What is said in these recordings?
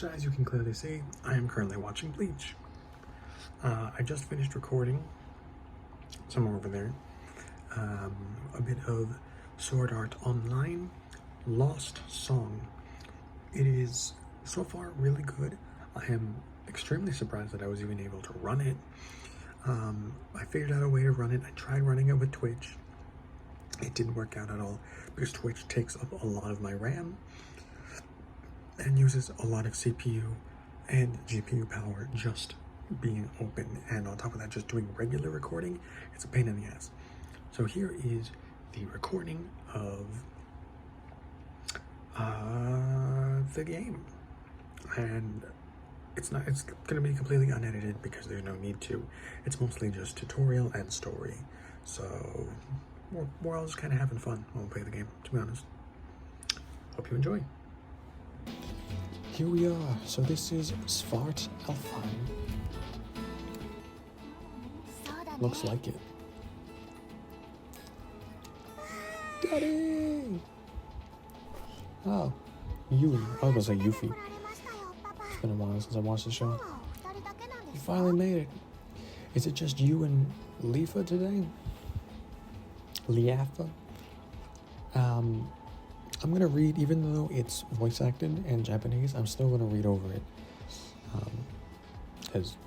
So as you can clearly see, I am currently watching Bleach. I just finished recording, somewhere over there, a bit of Sword Art Online, Lost Song. It is so far really good. I am extremely surprised that I was even able to run it. I figured out a way to run it. I tried running it with Twitch. It didn't work out at all because Twitch takes up a lot of my RAM and uses a lot of CPU and GPU power just being open, and on top of that, just doing regular recording, it's a pain in the ass. So here is the recording of the game, and it's gonna be completely unedited because there's no need to. It's mostly just tutorial and story, so we're all just kind of having fun when we play the game, to be honest. Hope you enjoy. Here we are. So this is Svart Alfheim. Looks like it. Daddy! Oh, Yui. I was gonna say Yuffie. It's been a while since I watched the show. You finally made it. Is it just you and Lifa today? Liafa? I'm gonna read, even though it's voice acted in Japanese, I'm still gonna read over it. Because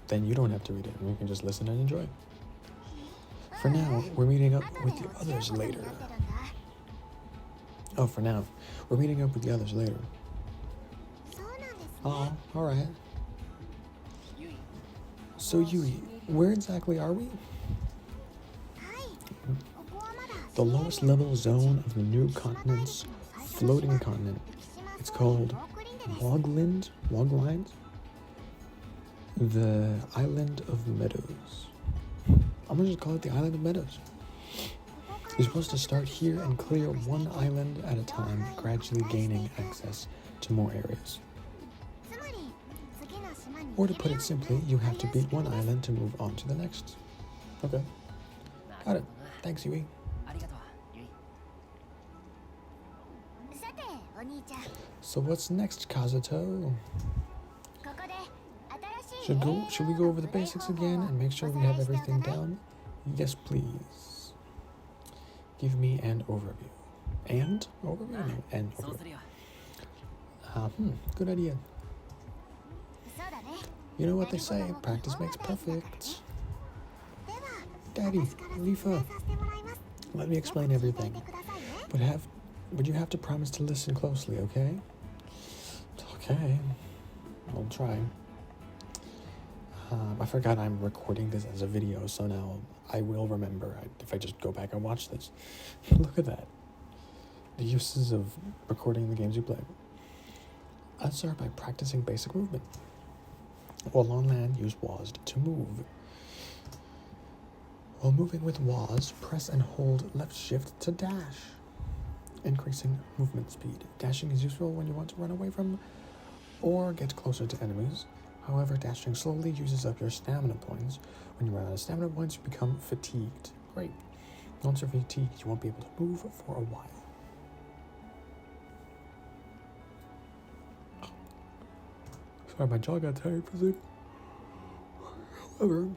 then you don't have to read it, and we can just listen and enjoy. For now, we're meeting up with the others later. Oh, for now, we're meeting up with the others later. Oh, alright. So Yui, where exactly are we? The lowest level zone of the new continent's floating continent. It's called Woglines? The Island of Meadows. I'm gonna just call it the Island of Meadows. You're supposed to start here and clear one island at a time, gradually gaining access to more areas. Or to put it simply, you have to beat one island to move on to the next. Okay. Got it. Thanks, Yui. So what's next, Kazuto? Should we go over the basics again and make sure we have everything down? Yes, please. Give me an overview. And overview? No, and overview. Good idea. You know what they say, practice makes perfect. Daddy, Lifa, let me explain everything. But you have to promise to listen closely, okay? Okay, I'll try. I forgot I'm recording this as a video, so now I will remember if I just go back and watch this. Look at that. The uses of recording the games you play. Let's start by practicing basic movement. While on land, use WASD to move. While moving with WASD, press and hold left shift to dash, increasing movement speed. Dashing is useful when you want to run away from or get closer to enemies. However, dashing slowly uses up your stamina points. When you run out of stamina points, you become fatigued. Great. Once you're fatigued, you won't be able to move for a while. Sorry, my jaw got tired for a sec. However,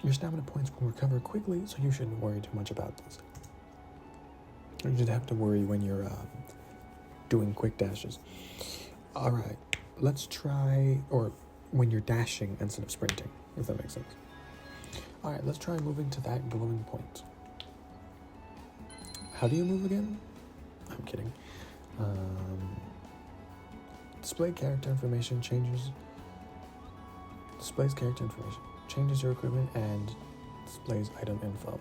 your stamina points will recover quickly, so you shouldn't worry too much about this. You just have to worry when you're doing quick dashes. Alright, let's try, or when you're dashing instead of sprinting, if that makes sense. Alright, let's try moving to that glowing point. How do you move again? I'm kidding. Displays character information, changes your equipment, and displays item info.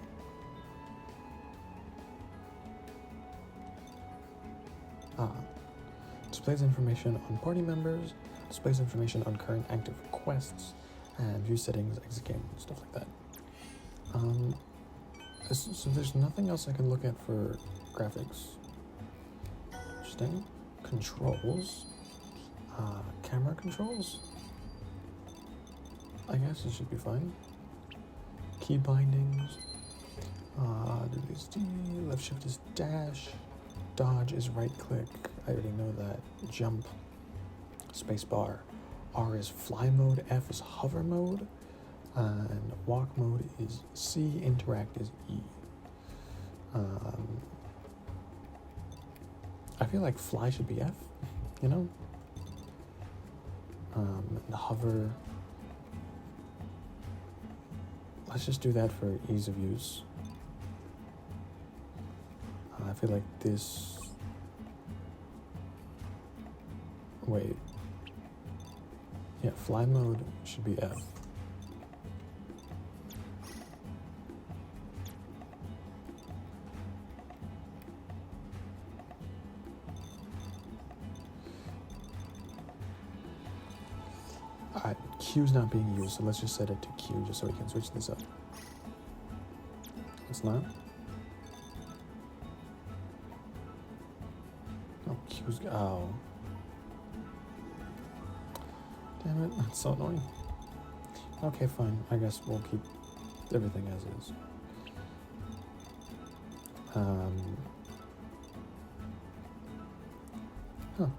Displays information on party members, displays information on current active quests, and view settings, exit game, stuff like that. So there's nothing else I can look at for graphics. Interesting. Controls. Camera controls? I guess it should be fine. Key bindings. Left shift is dash. Dodge is right click. I already know that. Jump. spacebar. R is fly mode, F is hover mode, and walk mode is C, interact is E. I feel like fly should be F, you know? And hover, let's just do that for ease of use. I feel like this, wait, yeah, fly mode should be F. Alright, Q's not being used, so let's just set it to Q just so we can switch this up. It's not? Oh, Q's, oh. Damn it, that's so annoying. Okay, fine, I guess we'll keep everything as is.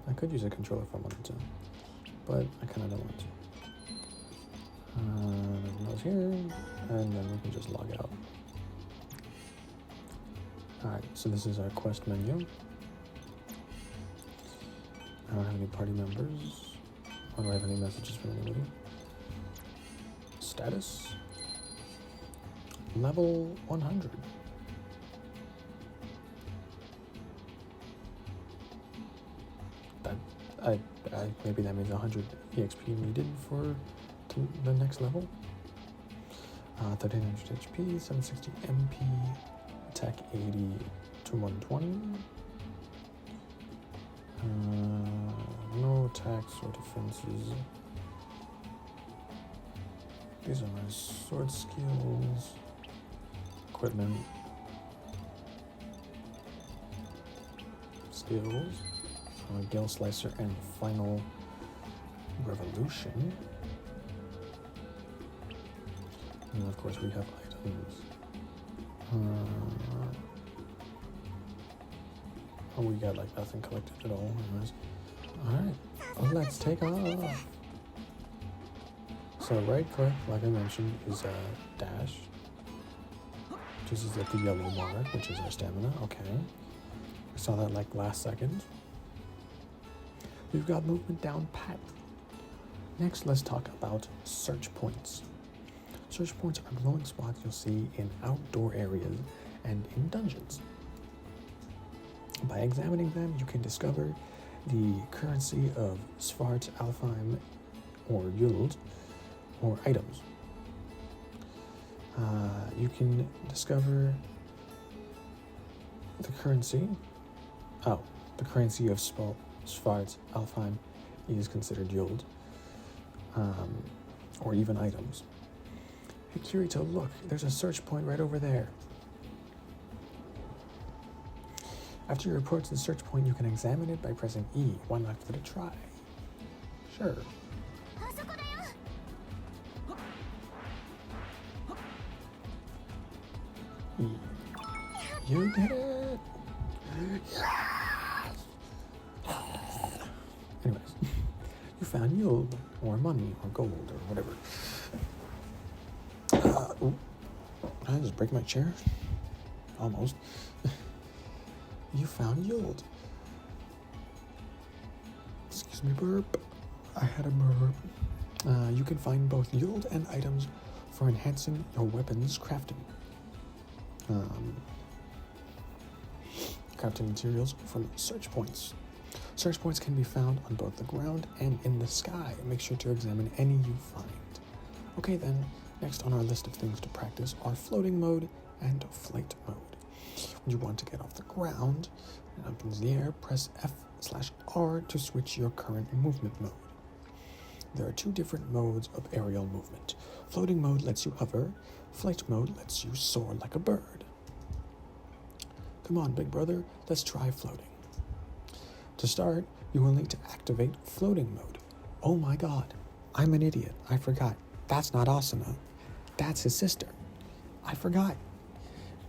I could use a controller if I wanted to, but I kind of don't want to. Nothing else here, and then we can just log out. Alright, so this is our quest menu. I don't have any party members. Or do I have any messages from anybody? Status. Level 100. Maybe that means 100 EXP needed for the next level. 1300 HP, 760 MP, attack 80 to 120. No attacks or defenses. These are my sword skills, equipment, skills, Gale Slicer, and Final Revolution. And of course we have items. We got like nothing collected at all. Anyways. Alright, let's take off. So right click, like I mentioned, is a dash. This is at the yellow mark, which is our stamina. Okay. We saw that like last second. We've got movement down pat. Next, let's talk about search points. Search points are glowing spots you'll see in outdoor areas and in dungeons. By examining them, you can discover the currency of Svart, Alfheim, or Yuld, or items. You can discover the currency. Oh, the currency of Svart, Alfheim is considered Yuld, or even items. Hey Kirito, look, there's a search point right over there. After you approach the search point, you can examine it by pressing E. Why not give it a try? Sure. E. You did it! Yes! Anyways, you found Yuld, or money, or gold, or whatever. Did I just break my chair? Almost. You found Yuld. Excuse me, burp. I had a burp. You can find both Yuld and items for enhancing your weapons crafting. Crafting materials from search points. Search points can be found on both the ground and in the sky. Make sure to examine any you find. Okay then, next on our list of things to practice are floating mode and flight mode. When you want to get off the ground and up into the air, press F/R to switch your current movement mode. There are two different modes of aerial movement. Floating mode lets you hover. Flight mode lets you soar like a bird. Come on, big brother, let's try floating. To start, you will need to activate floating mode. Oh my god, I'm an idiot. I forgot. That's not Asuna. That's his sister. I forgot.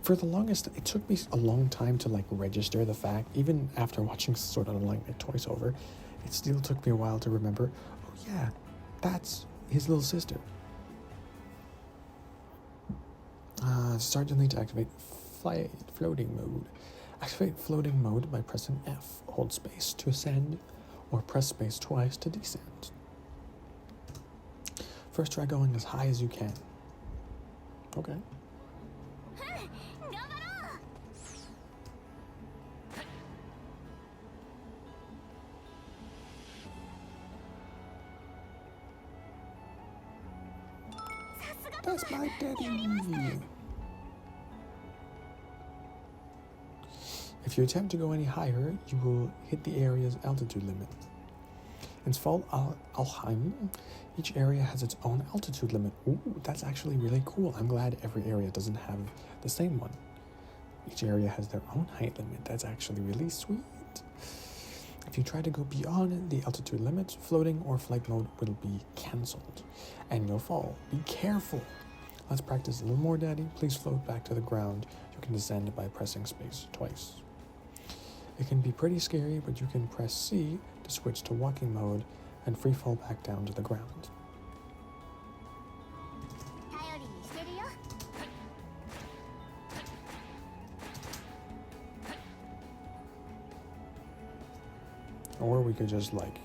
For the longest, it took me a long time to register the fact, even after watching Sword Art Online twice over, It still took me a while to remember. Oh yeah, that's his little sister. Start you'll need to activate floating mode. Activate floating mode by pressing F. Hold space to ascend, or press space twice to descend. First try going as high as you can. Okay. That's my daddy. If you attempt to go any higher, you will hit the area's altitude limit. In Fall Alheim, each area has its own altitude limit. Ooh, that's actually really cool. I'm glad every area doesn't have the same one. Each area has their own height limit. That's actually really sweet. If you try to go beyond the altitude limit, floating or flight mode will be cancelled, and you'll fall. Be careful. Let's practice a little more, Daddy. Please float back to the ground. You can descend by pressing space twice. It can be pretty scary, but you can press C to switch to walking mode and free fall back down to the ground. Or we could just like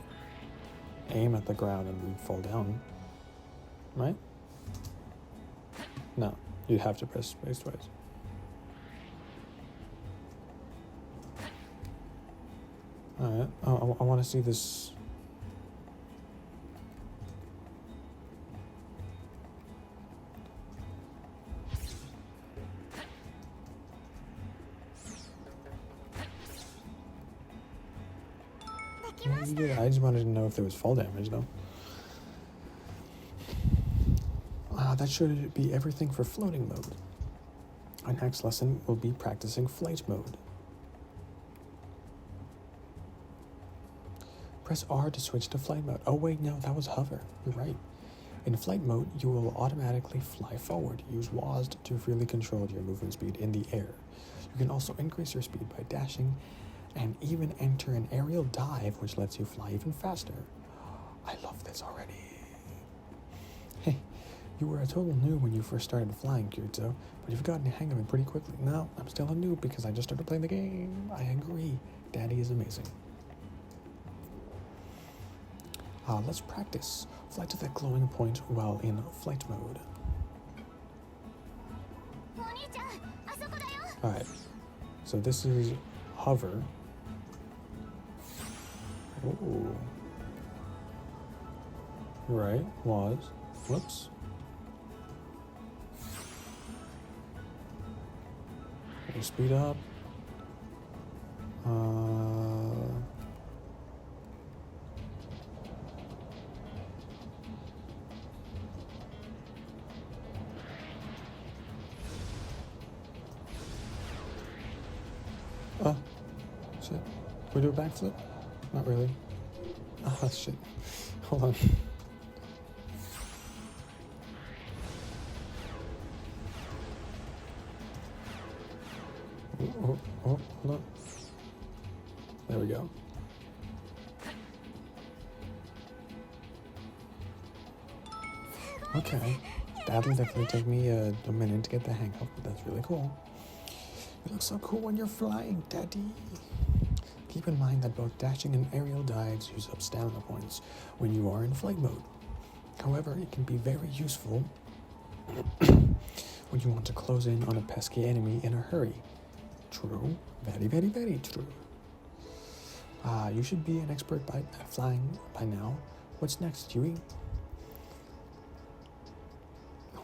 aim at the ground and we'd fall down, right? No, you'd have to press space twice. Alright, I want to see this. Yeah, I just wanted to know if there was fall damage, though. That should be everything for floating mode. Our next lesson will be practicing flight mode. Press R to switch to flight mode. Oh wait, no, that was hover. You're right. In flight mode, you will automatically fly forward. Use WASD to freely control your movement speed in the air. You can also increase your speed by dashing and even enter an aerial dive, which lets you fly even faster. I love this already. Hey, you were a total noob when you first started flying, Kirito, but you've gotten the hang of it pretty quickly. No, I'm still a noob because I just started playing the game. I agree. Daddy is amazing. Let's practice. Fly to that glowing point while in flight mode. Alright, so this is hover. Ooh. Right, was. Whoops. Okay, speed up. Oh, shit. Can we do a backflip? Not really. Ah, shit. Hold on. Oh, hold on. There we go. Okay. That'll definitely take me a minute to get the hang of, but that's really cool. You look so cool when you're flying, Daddy. Keep in mind that both dashing and aerial dives use up stamina points when you are in flight mode. However, it can be very useful when you want to close in on a pesky enemy in a hurry. True. Very, very, very true. You should be an expert at flying by now. What's next, Huey?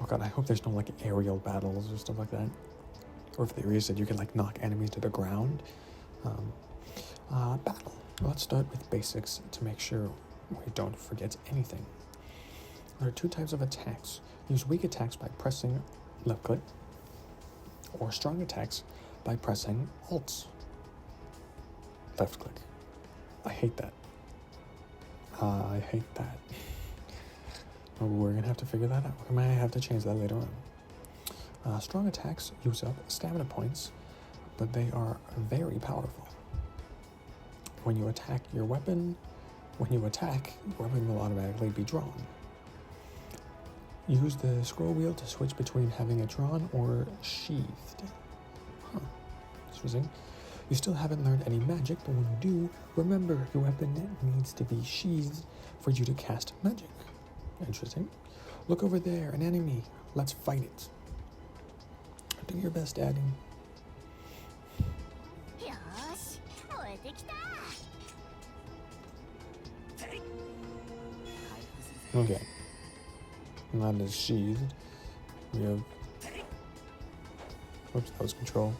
Oh god, I hope there's no like aerial battles or stuff like that. Or if there is, that you can like knock enemies to the ground. Battle. Let's start with basics to make sure we don't forget anything. There are two types of attacks. Use weak attacks by pressing left click, or strong attacks by pressing Alt. Left click. I hate that. I hate that. We're gonna have to figure that out. We might have to change that later on. Strong attacks use up stamina points, but they are very powerful. When you attack your weapon, When you attack, your weapon will automatically be drawn. Use the scroll wheel to switch between having it drawn or sheathed. Huh. Interesting. You still haven't learned any magic, but when you do, remember your weapon needs to be sheathed for you to cast magic. Interesting. Look over there, an enemy. Let's fight it. Do your best, Daddy. Okay. Not as sheathed. We have... Oops, that was control.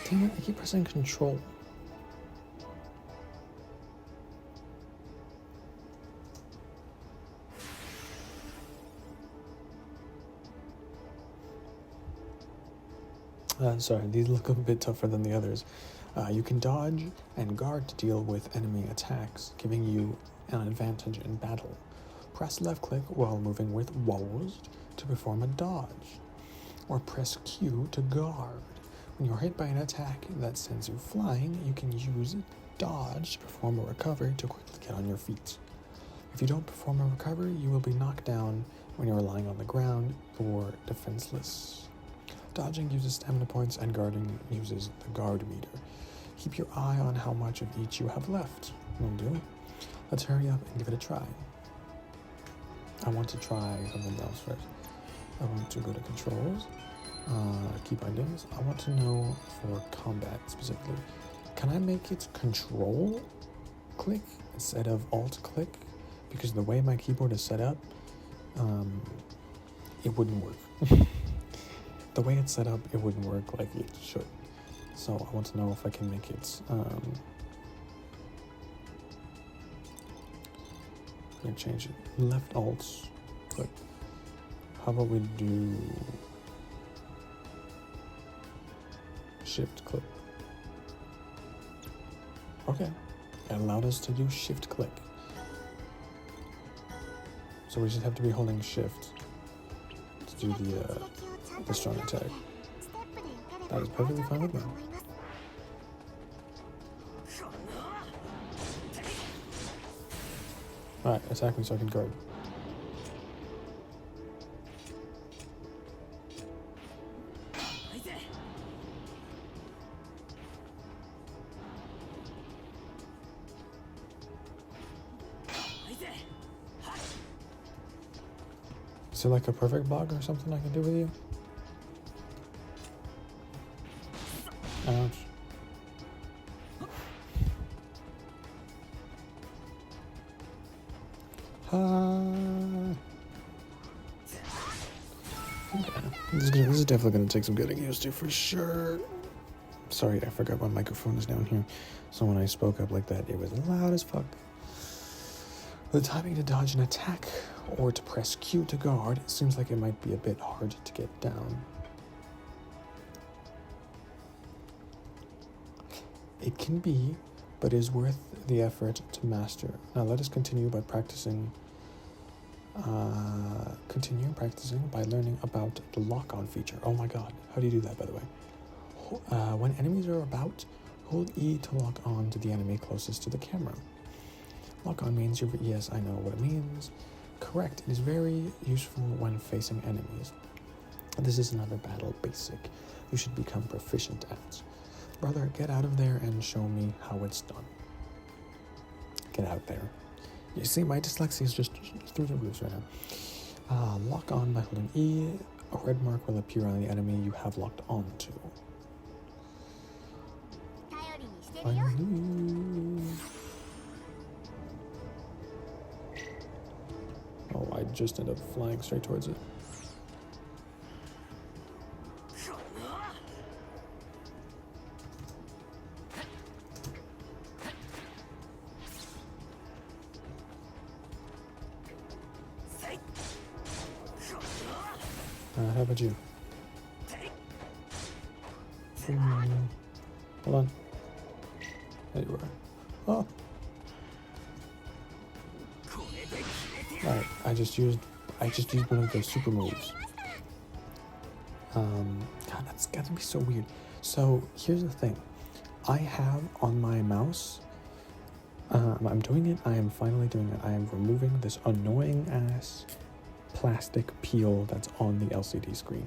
Damn it, I keep pressing control. Sorry, these look a bit tougher than the others. You can dodge and guard to deal with enemy attacks, giving you an advantage in battle. Press left click while moving with walls to perform a dodge, or press Q to guard. When you're hit by an attack that sends you flying, you can use dodge to perform a recovery to quickly get on your feet. If you don't perform a recovery, you will be knocked down when you're lying on the ground or defenseless. Dodging uses stamina points and guarding uses the guard meter. Keep your eye on how much of each you have left. Will do. Let's hurry up and give it a try. I want to try something else first. I want to go to controls, key bindings. I want to know for combat specifically. Can I make it control click instead of alt click? Because the way my keyboard is set up, it wouldn't work. The way it's set up, it wouldn't work like it should. So I want to know if I can make it, I'm gonna change it. Left alt, click. How about we do shift click? Okay, it allowed us to do shift click. So we just have to be holding shift to do the strong attack. That is perfectly fine with me. Alright, attack me so I can guard. Is it like a perfect block or something I can do with you? Ouch. Okay. This is definitely going to take some getting used to for sure. Sorry, I forgot my microphone is down here. So when I spoke up like that, it was loud as fuck. The timing to dodge an attack or to press Q to guard, it seems like it might be a bit hard to get down. It can be, but is worth the effort to master. Now let us continue by practicing. Continue practicing by learning about the lock-on feature. Oh my god, how do you do that, by the way? When enemies are about, hold E to lock on to the enemy closest to the camera. Lock-on means you're... Yes, I know what it means. Correct, it is very useful when facing enemies. This is another battle basic you should become proficient at. Brother, get out of there and show me how it's done. Get out there. You see, my dyslexia is just through the roofs right now. Lock on by holding E. A red mark will appear on the enemy you have locked onto. Oh, I just ended up flying straight towards it. How about you? Hold on. There you are. Oh. Alright, I just used one of those super moves. God, that's gotta be so weird. So here's the thing. I have on my mouse, I'm doing it, I am finally doing it. I am removing this annoying ass plastic peel that's on the LCD screen.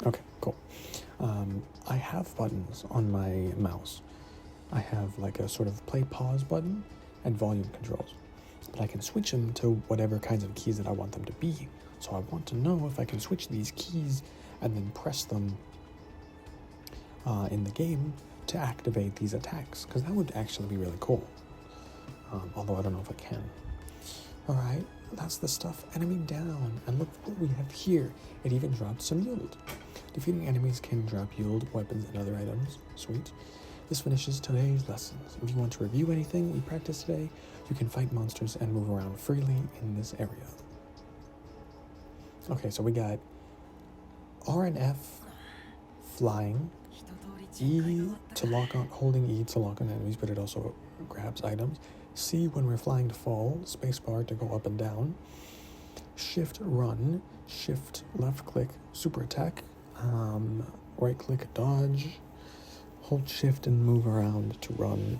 Okay, cool. I have buttons on my mouse. I have like a sort of play pause button and volume controls, but I can switch them to whatever kinds of keys that I want them to be. So I want to know if I can switch these keys and then press them in the game to activate these attacks, because that would actually be really cool. Although I don't know if I can. Alright, that's the stuff. Enemy down. And look what we have here. It even dropped some yield. Defeating enemies can drop yield, weapons, and other items. Sweet. This finishes today's lessons. If you want to review anything we practiced today, you can fight monsters and move around freely in this area. Okay, so we got R and F, flying, E to lock on, holding E to lock on enemies, but it also grabs items. C when we're flying to fall, spacebar to go up and down. Shift run, shift left click super attack, right click dodge, hold shift and move around to run.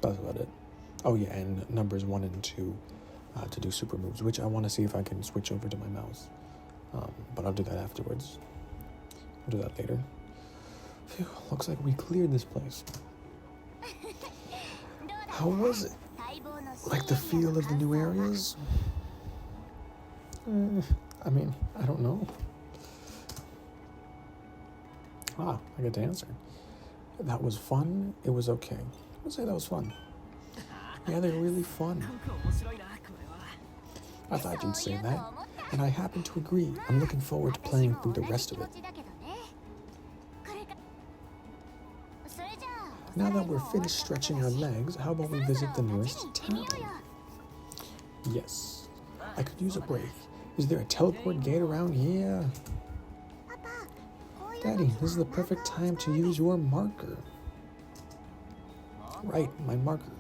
That's about it. Oh yeah, and numbers 1 and 2 to do super moves, which I want to see if I can switch over to my mouse. But I'll do that afterwards. I'll do that later. Phew, looks like we cleared this place. How was it? Like the feel of the new areas? I mean, I don't know. I get to answer. That was fun. It was okay. I'll say that was fun. Yeah, they're really fun. I thought you'd say that, and I happen to agree. I'm looking forward to playing through the rest of it. Now that we're finished stretching our legs, how about we visit the nearest town? Yes, I could use a break. Is there a teleport gate around here? Daddy, this is the perfect time to use your marker. Right, my marker.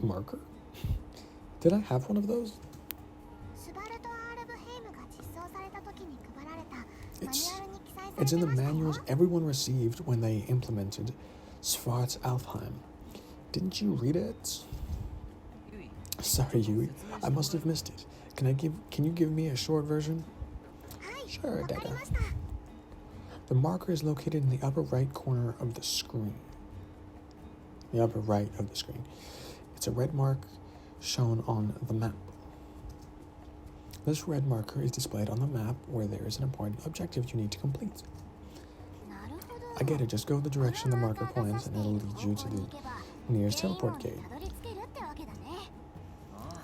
Marker? Did I have one of those? It's in the manuals everyone received when they implemented Svartalfheim. Didn't you read it? Sorry, Yui. I must have missed it. Can you give me a short version? Sure, Dada. The marker is located in the upper right corner of the screen. The upper right of the screen. It's a red mark shown on the map. This red marker is displayed on the map where there is an important objective you need to complete. I get it, just go the direction the marker points and it'll lead you to the nearest teleport gate.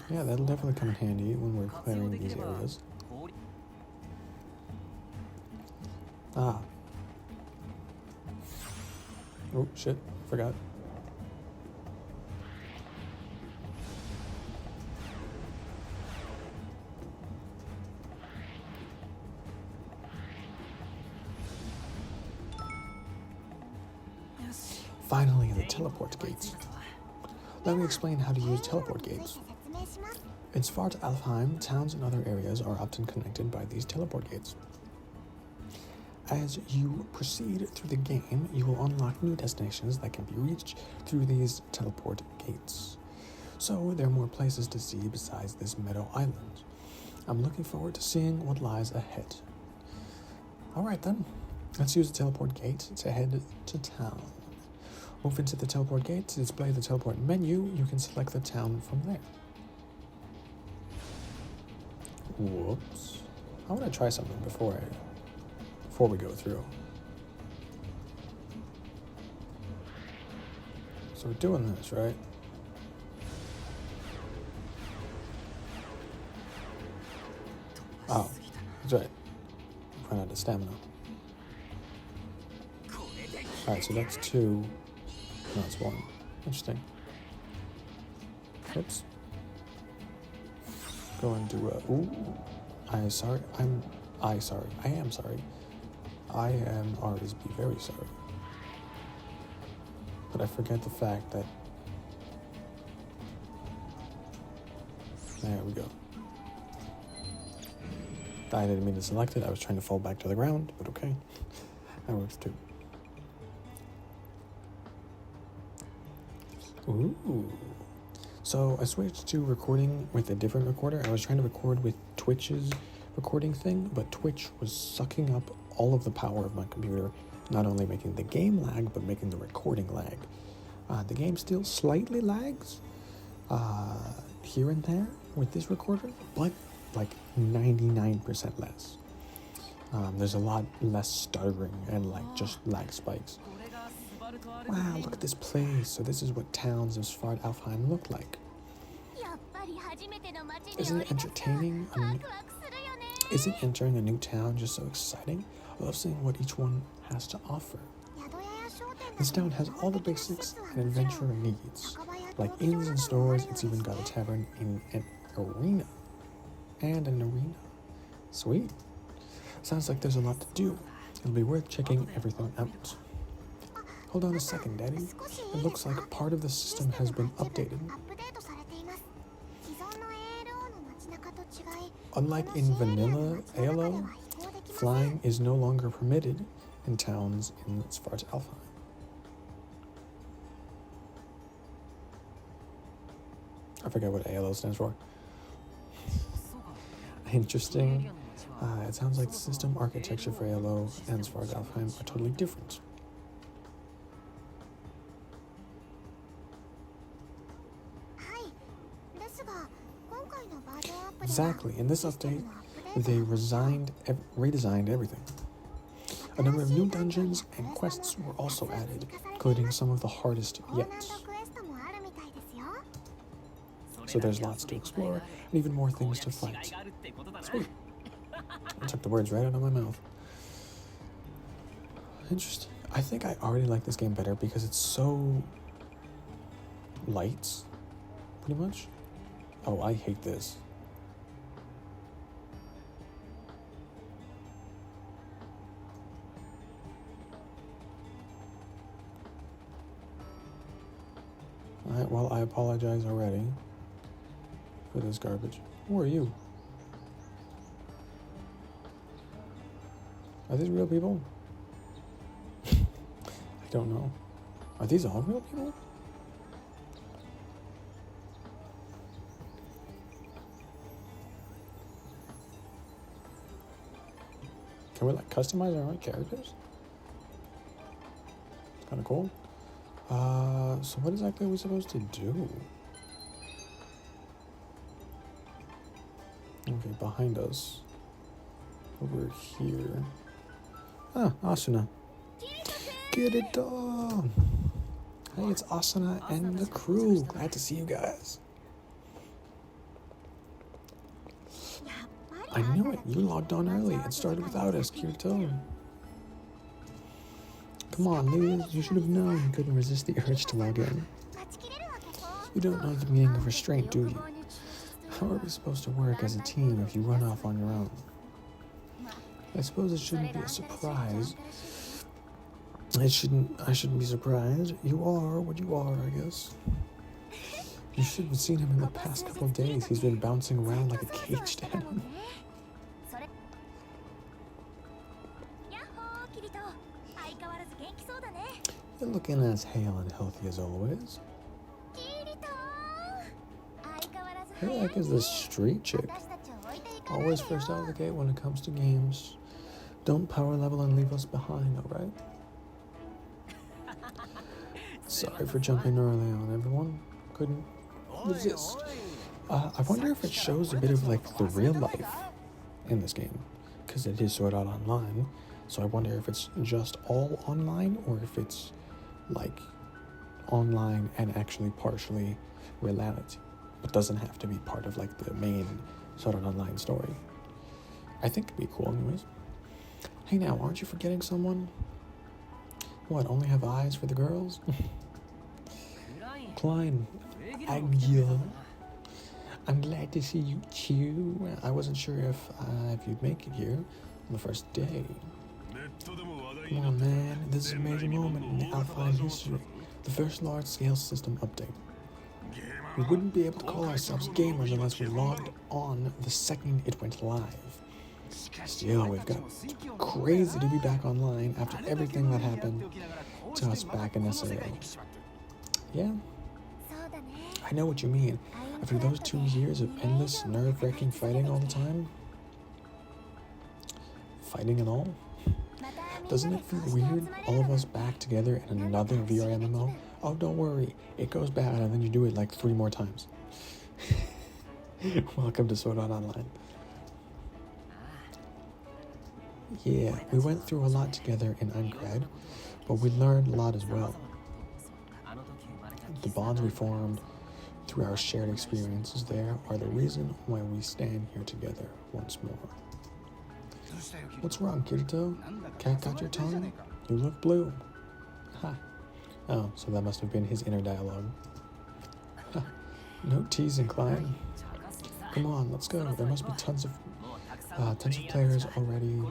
Yeah, that'll definitely come in handy when we're clearing these areas. Oh, shit, forgot. Finally, the teleport gates. Let me explain how to use teleport gates. In Svartalfheim, towns and other areas are often connected by these teleport gates. As you proceed through the game, you will unlock new destinations that can be reached through these teleport gates. So there are more places to see besides this meadow island. I'm looking forward to seeing what lies ahead. Alright then, let's use the teleport gate to head to town. Move into the teleport gate. To display the teleport menu, you can select the town from there. Whoops. I want to try something before we go through. So we're doing this, right? Oh, that's right. Run out of stamina. Alright, so that's 2. No, it's 1. Interesting. Oops. Go and do a... Ooh. I am sorry. I am always be very sorry. but I forget the fact that... There we go. I didn't mean to select it. I was trying to fall back to the ground, but okay. That works too. Ooh. So I switched to recording with a different recorder. I was trying to record with Twitch's recording thing, but Twitch was sucking up all of the power of my computer, not only making the game lag, but making the recording lag. The game still slightly lags here and there with this recorder, but like 99% less. There's a lot less stuttering and like just lag spikes. Wow, look at this place. So this is what towns of Svartalfheim look like. Isn't it entertaining? Isn't entering a new town just so exciting? I love seeing what each one has to offer. This town has all the basics an adventurer needs. Like inns and stores, it's even got a tavern in an arena. And an arena. Sweet. Sounds like there's a lot to do. It'll be worth checking everything out. Hold on a second, Daddy. It looks like part of the system has been updated. Unlike in vanilla ALO, flying is no longer permitted in towns in Svartalfheim. I forget what ALO stands for. Interesting. It sounds like the system architecture for ALO and Svartalfheim are totally different. Exactly. In this update, they redesigned everything. A number of new dungeons and quests were also added, including some of the hardest yet. So there's lots to explore, and even more things to fight. Sweet. I took the words right out of my mouth. Interesting. I think I already like this game better because it's so light, pretty much. Oh, I hate this. Alright, well, I apologize already for this garbage. Who are you? Are these real people? I don't know. Are these all real people? Can we like customize our own characters? It's kind of cool. So what exactly are we supposed to do? Okay, behind us. Over here. Ah, Asuna. Get it done! Hey, it's Asuna and the crew. Glad to see you guys. I knew it. You logged on early and started without us, Kirito. Come on, Liz. You should have known you couldn't resist the urge to log in. You don't know the meaning of restraint, do you? How are we supposed to work as a team if you run off on your own? I suppose it shouldn't be a surprise. I shouldn't be surprised. You are what you are, I guess. You should have seen him in the past couple of days. He's been bouncing around like a caged animal. You're looking as hale and healthy as always. Who the heck is this street chick? Always first out of the gate when it comes to games. Don't power level and leave us behind, alright? Sorry for jumping early on, everyone. Couldn't resist. I wonder if it shows a bit of like the real life in this game, because it is Sword Art Online. So I wonder if it's just all online or if it's like online and actually partially reality. It doesn't have to be part of like the main Sword Art Online story. I think it'd be cool anyways. Hey now, aren't you forgetting someone? What, only have eyes for the girls? Klein, Aguila. I'm glad to see you too. I wasn't sure if you'd make it here on the first day. Come on, man. This is a major moment in the Alpine history. The first large-scale system update. We wouldn't be able to call ourselves gamers unless we logged on the second it went live. Still, we've got crazy to be back online after everything that happened to us back in SAO. Yeah, I know what you mean. After those 2 years of endless, nerve-wracking fighting all the time, fighting and all, doesn't it feel weird, all of us back together in another VR MMO? Oh, don't worry, it goes bad and then you do it like 3 more times. Welcome to Sword Art Online. Yeah, we went through a lot together in Uncrad, but we learned a lot as well. The bonds we formed through our shared experiences there are the reason why we stand here together once more. What's wrong, Kirito? Cat got your tongue? You look blue. Ha. Oh, so that must have been his inner dialogue. Ha. No teasing, Klein. Come on, let's go. There must be tons of players already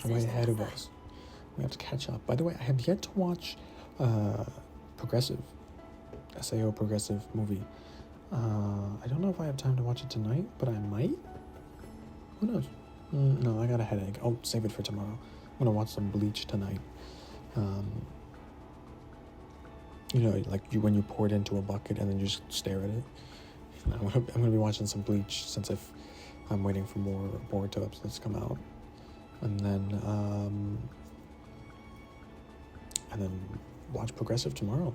way ahead of us. We have to catch up. By the way, I have yet to watch Progressive, SAO Progressive movie. I don't know if I have time to watch it tonight, but I might. Who knows? No, I got a headache. I'll save it for tomorrow. I'm gonna watch some Bleach tonight. You know, like when you pour it into a bucket and then you just stare at it. I'm gonna be watching some Bleach since I'm waiting for more Boruto episodes to come out, and then watch Progressive tomorrow,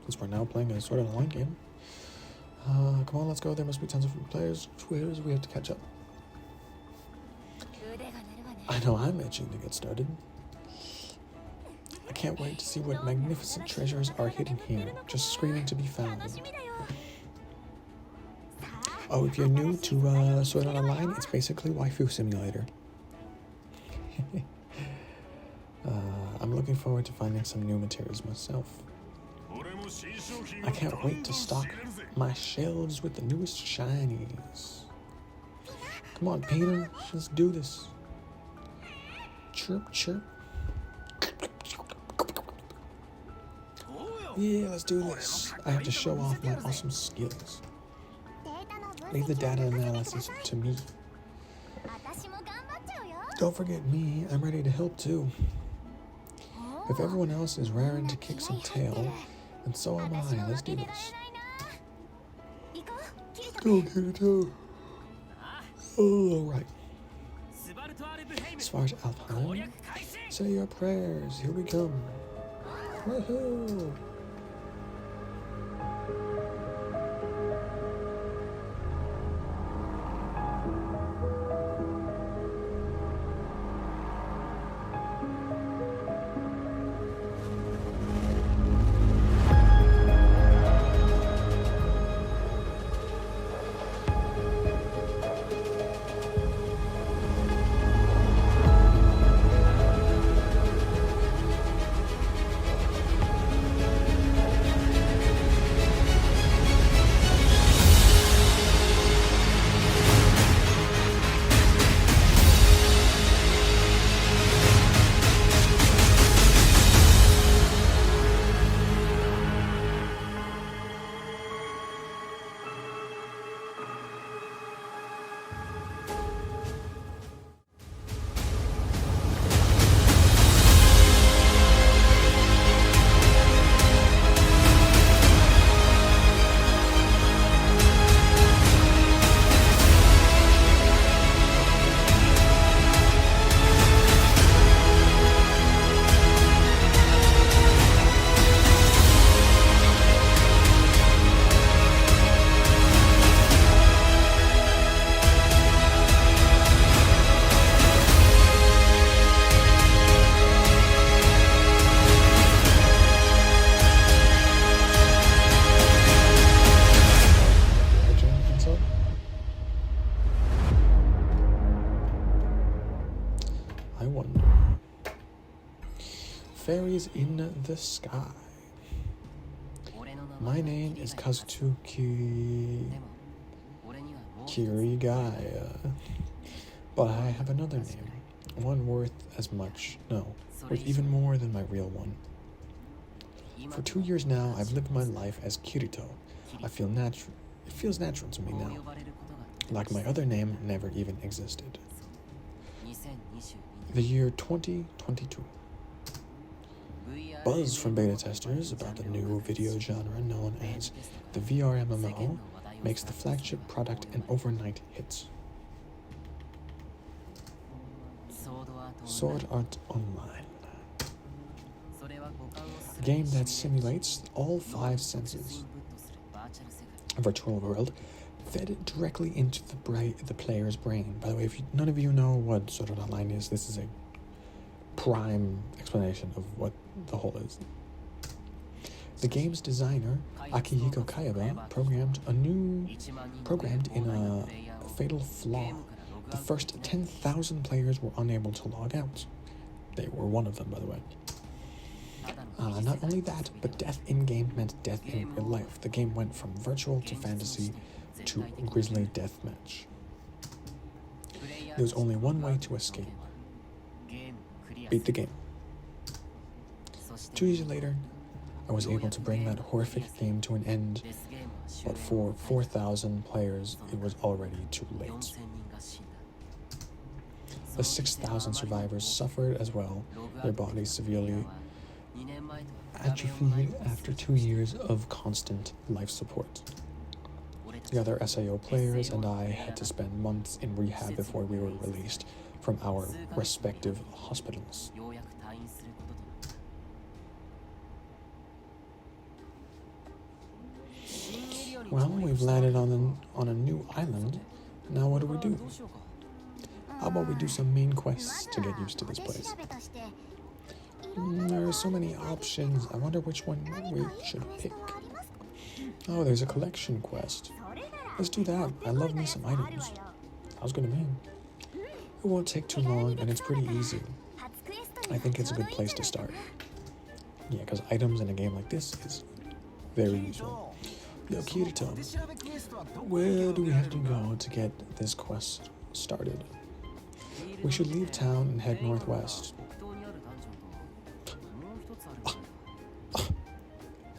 since we're now playing a Sword Art Online game. Come on, let's go. There must be tons of players. We have to catch up. I know I'm itching to get started. I can't wait to see what magnificent treasures are hidden here, just screaming to be found. Oh, if you're new to Sword Art Online, it's basically Waifu Simulator. I'm looking forward to finding some new materials myself. I can't wait to stock my shelves with the newest shinies. Come on, Peter, let's do this. Chirp, chirp. Yeah, let's do this. I have to show off my awesome skills. Leave the data analysis to me. Don't forget me, I'm ready to help too. If everyone else is raring to kick some tail, then so am I. Let's do this. Go get it out. Oh, right. As far as Alpine, say your prayers. Here we come. Woohoo! Fairies in the sky. My name is Kazuki Kirigaya, but I have another name, one worth even more than my real one. For 2 years now, I've lived my life as Kirito. It feels natural to me now. Like my other name never even existed. The year 2022. Buzz from beta testers about the new video genre known as the VR MMO makes the flagship product an overnight hit. Sword Art Online. A game that simulates all 5 senses. A virtual world fed directly into the player's brain. By the way, if none of you know what Sword Art Online is, this is a prime explanation of what the whole is. The game's designer, Akihiko Kayaba, programmed in a fatal flaw. The first 10,000 players were unable to log out. They were one of them, by the way. Not only that, but death in-game meant death in real life. The game went from virtual to fantasy to grisly deathmatch. There was only one way to escape. Beat the game. 2 years later, I was able to bring that horrific game to an end, but for 4,000 players, it was already too late. The 6,000 survivors suffered as well, their bodies severely atrophied after 2 years of constant life support. The other SAO players and I had to spend months in rehab before we were released from our respective hospitals. Well, we've landed on a new island. Now what do? How about we do some main quests to get used to this place? There are so many options. I wonder which one we should pick. Oh, there's a collection quest. Let's do that. I love me some items. How's it gonna be? It won't take too long, and it's pretty easy. I think it's a good place to start. Yeah, because items in a game like this is very useful. Yo, Kirito, where do we have to go to get this quest started? We should leave town and head northwest.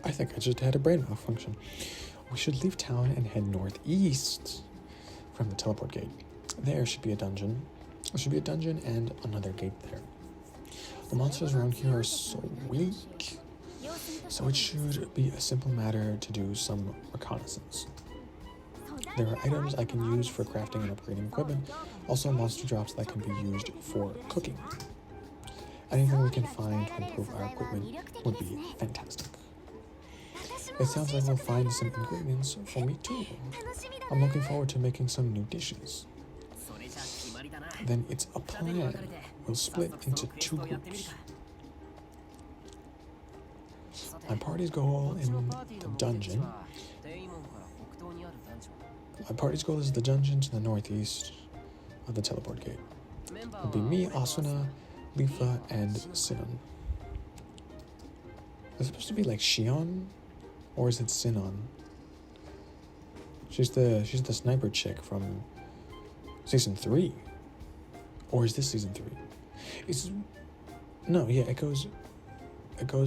I think I just had a brain malfunction. We should leave town and head northeast from the teleport gate. There should be a dungeon. There should be a dungeon and another gate there. The monsters around here are so weak, so it should be a simple matter to do some reconnaissance. There are items I can use for crafting and upgrading equipment, also monster drops that can be used for cooking. Anything we can find to improve our equipment would be fantastic. It sounds like we'll find some ingredients for me too. I'm looking forward to making some new dishes. Then it's a plan. We'll split into 2 groups. My party's goal in the dungeon. My party's goal is the dungeon to the northeast of the teleport gate. It'll be me, Asuna, Lifa, and Sinon. Is it supposed to be like Shion? Or is it Sinon? She's the sniper chick from season 3. Or is this season 3? It goes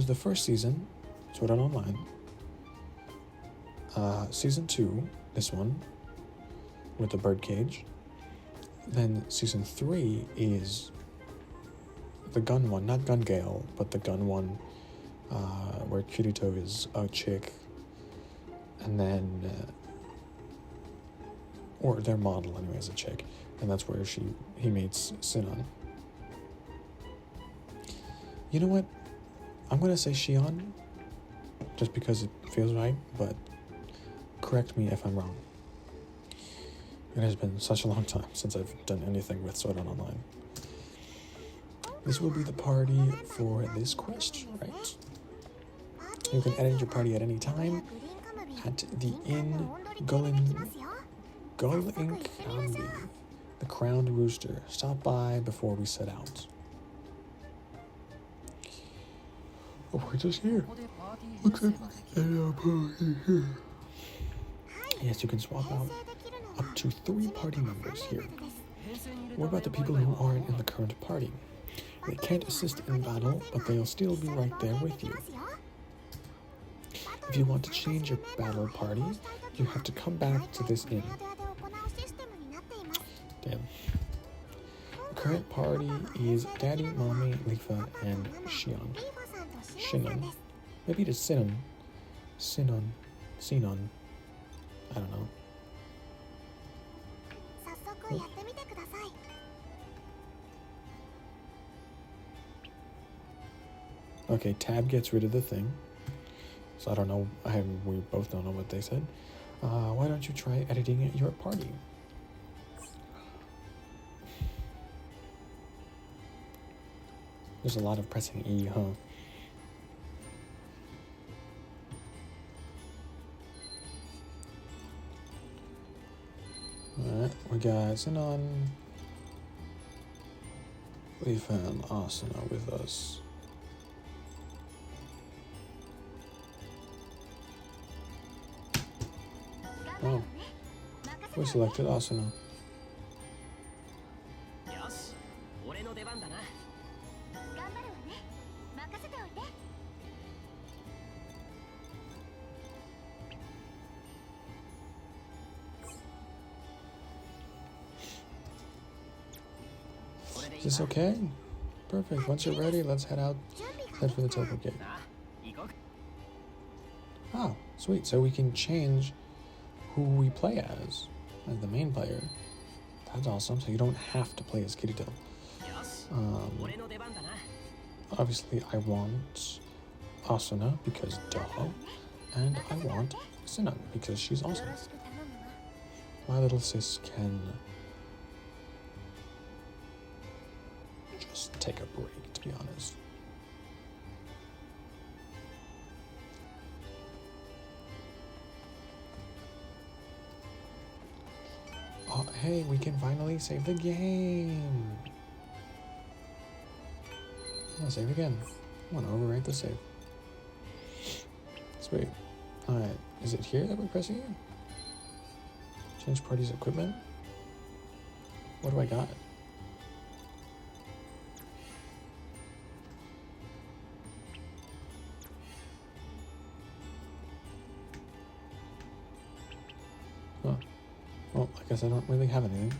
the first season, Sword Art Online. Season 2, this one, with the birdcage. Then season 3 is the gun one, not Gun Gale, but the gun one, where Kirito is a chick, and then, or their model anyway is a chick, and that's where he meets Sinon. You know what? I'm gonna say Shion, just because it feels right, but correct me if I'm wrong. It has been such a long time since I've done anything with Sword Art Online. This will be the party for this quest, right? You can edit your party at any time at the Inn Gullinkambi, the Crowned Rooster. Stop by before we set out. Oh, we're just here. Looks like a party here. Yes, you can swap out up to 3 party members here. What about the people who aren't in the current party? They can't assist in battle, but they'll still be right there with you. If you want to change your battle party, you have to come back to this inn. Damn. The current party is Daddy, Mommy, Lifa, and Shion. Shinon. Maybe it is Sinon. Sinon. I don't know. Okay, tab gets rid of the thing. So I don't know. We both don't know what they said. Why don't you try editing your party? There's a lot of pressing E, huh? Alright, we got Sinon, Lifa, and Asuna with us. Oh, we selected Asuna. Is this okay? Perfect. Once you're ready, let's head for the teleport gate. Oh, sweet. So we can change who we play as the main player. That's awesome. So you don't have to play as Kirito. Obviously, I want Asuna because duh, and I want Sinon because she's awesome. My little sis can just take a break, to be honest. Oh, hey, we can finally save the game. I'm gonna save again. I want to overwrite the save. Sweet. Alright, is it here that we're pressing it? Change party's equipment? What do I got? Huh. Well, I guess I don't really have anything.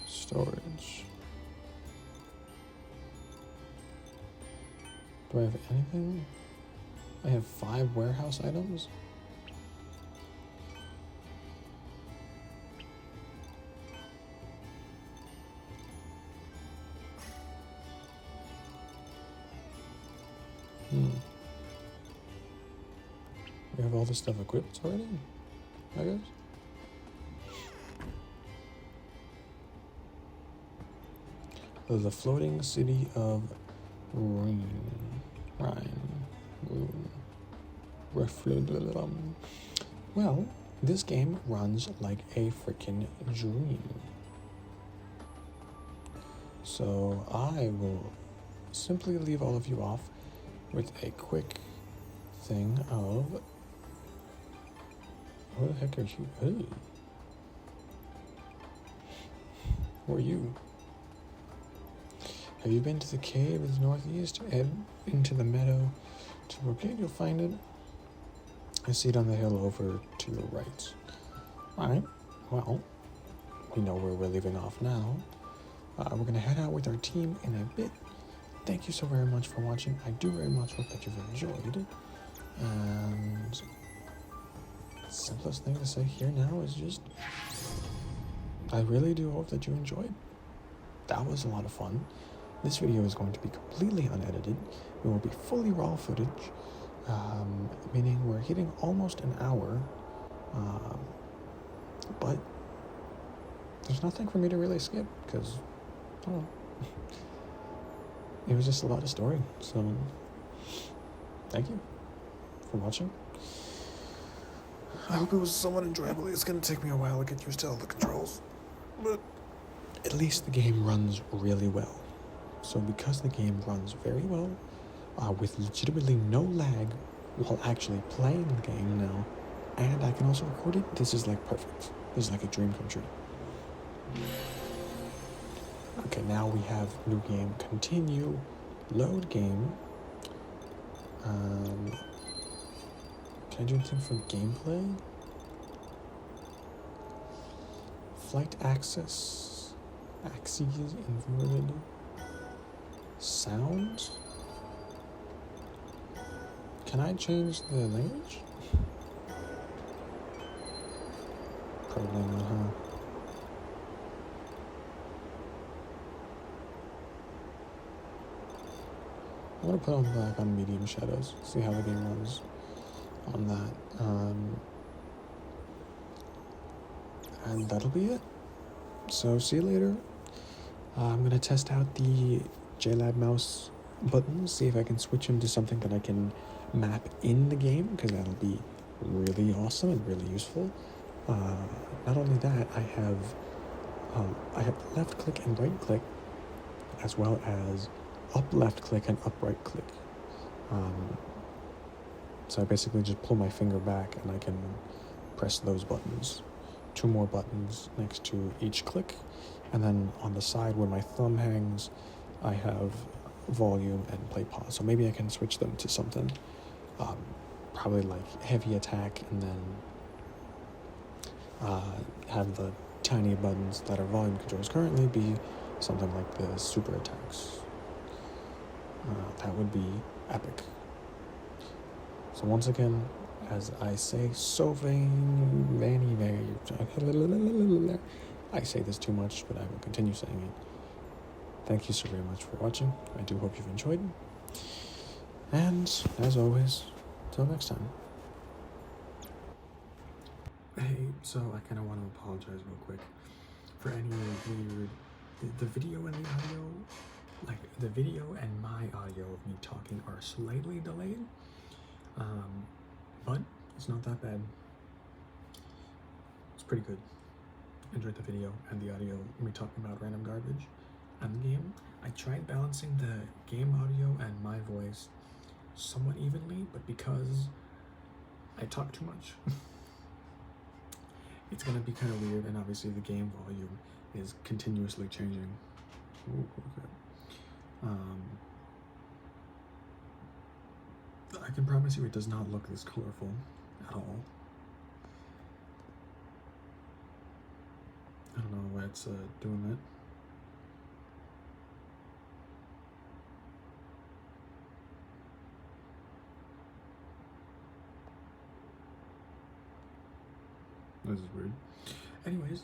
Storage. Do I have anything? I have 5 warehouse items. We have all this stuff equipped already, I guess. The floating city of Rhine. Well, this game runs like a freaking dream. So I will simply leave all of you off with a quick thing of... What the heck are you? Hey. Who are you? Have you been to the cave in the northeast? Head into the meadow to okay, you'll find it. I see it on the hill over to your right. Alright, well, we know where we're leaving off now. We're going to head out with our team in a bit. Thank you so very much for watching. I do very much hope that you've enjoyed it. And the simplest thing to say here now is just, I really do hope that you enjoyed. That was a lot of fun. This video is going to be completely unedited. It will be fully raw footage, meaning we're hitting almost an hour, but there's nothing for me to really skip because, I don't know, it was just a lot of story. So, thank you for watching. I hope it was somewhat enjoyable. It's going to take me a while to get used to all the controls, but at least the game runs really well. So because the game runs very well, with legitimately no lag while actually playing the game now, and I can also record it, this is like perfect. This is like a dream come true. Okay, now we have new game, continue, load game. Can I do anything for gameplay? Flight axis, axes inverted, sound. Can I change the language? Probably not, huh? I'm gonna put on back on medium shadows, see how the game runs on that. And that'll be it. So see you later. I'm gonna test out the JLab mouse buttons, see if I can switch them to something that I can map in the game, because that'll be really awesome and really useful. Not only that, I have left click and right click, as well as up left click and up right click. So I basically just pull my finger back and I can press those buttons. 2 more buttons next to each click, and then on the side where my thumb hangs, I have volume and play pause. So maybe I can switch them to something, probably like heavy attack, and then have the tiny buttons that are volume controls currently be something like the super attacks. That would be epic. So once again, as I say so I say this too much, but I will continue saying it. Thank you so very much for watching. I do hope you've enjoyed. And as always, till next time. Hey, so I kind of want to apologize real quick for any weird, the video and the audio, like the video and my audio of me talking are slightly delayed, but it's not that bad. It's pretty good. Enjoyed the video and the audio, me talking about random garbage and the game. I tried balancing the game audio and my voice somewhat evenly, but because I talk too much, it's gonna be kind of weird, and obviously the game volume is continuously changing. Ooh, okay. I can promise you it does not look this colorful at all. I don't know why it's doing that. This is weird. Anyways,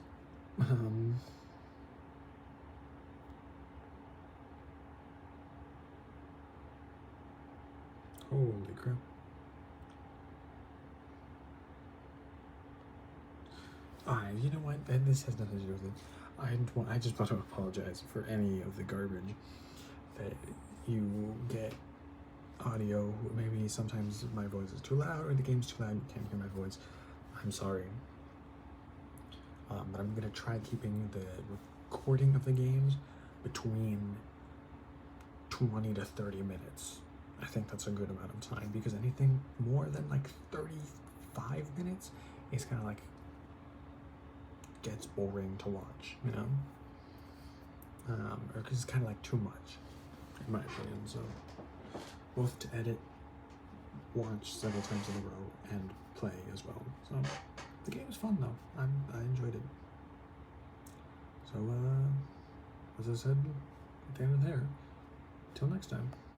holy crap. You know what? This has nothing to do with it. I just want to apologize for any of the garbage that you get audio. Maybe sometimes my voice is too loud or the game's too loud, you can't hear my voice. I'm sorry. But I'm gonna try keeping the recording of the games between 20 to 30 minutes. I think that's a good amount of time, because anything more than like 35 minutes is kind of like gets boring to watch, you know? Or because it's kind of like too much, in my opinion. So we'll have to edit, watch several times in a row, and play as well. So the game is fun though. I enjoyed it. So as I said at the end of there, till next time.